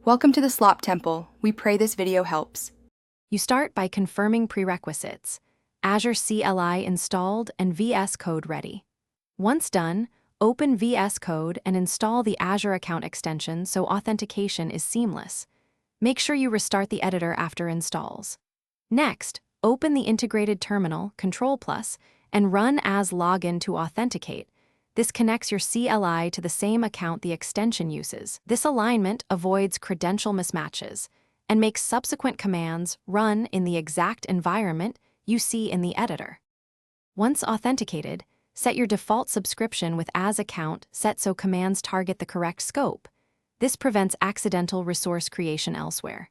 Welcome to the Slop Temple. We pray this video helps. You start by confirming prerequisites: Azure CLI installed and VS Code ready. Once done, open VS Code and install the Azure account extension so authentication is seamless. Make sure you restart the editor after installs. Next, open the integrated terminal, Control+, and run as login to authenticate. This connects your CLI to the same account the extension uses. This alignment avoids credential mismatches and makes subsequent commands run in the exact environment you see in the editor. Once authenticated, set your default subscription with as account set so commands target the correct scope. This prevents accidental resource creation elsewhere.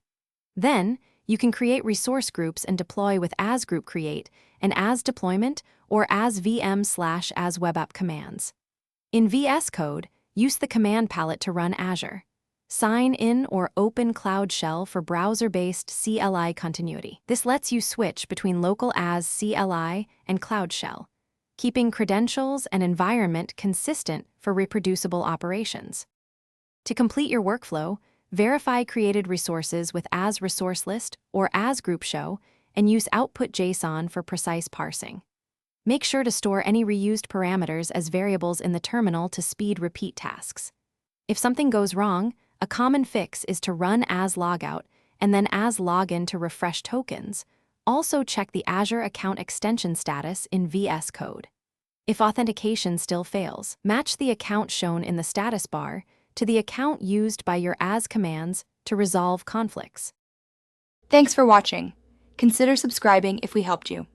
Then, you can create resource groups and deploy with as group create and as deployment or as VM/as web app commands. In VS Code, use the command palette to run Azure. Sign in or open Cloud Shell for browser-based CLI continuity. This lets you switch between local as CLI and Cloud Shell, keeping credentials and environment consistent for reproducible operations. To complete your workflow, verify created resources with as resource list or as group show and use output JSON for precise parsing. Make sure to store any reused parameters as variables in the terminal to speed repeat tasks. If something goes wrong, a common fix is to run as logout and then as login to refresh tokens. Also check the Azure account extension status in VS Code. If authentication still fails, match the account shown in the status bar to the account used by your as commands to resolve conflicts. Thanks for watching. Consider subscribing if we helped you.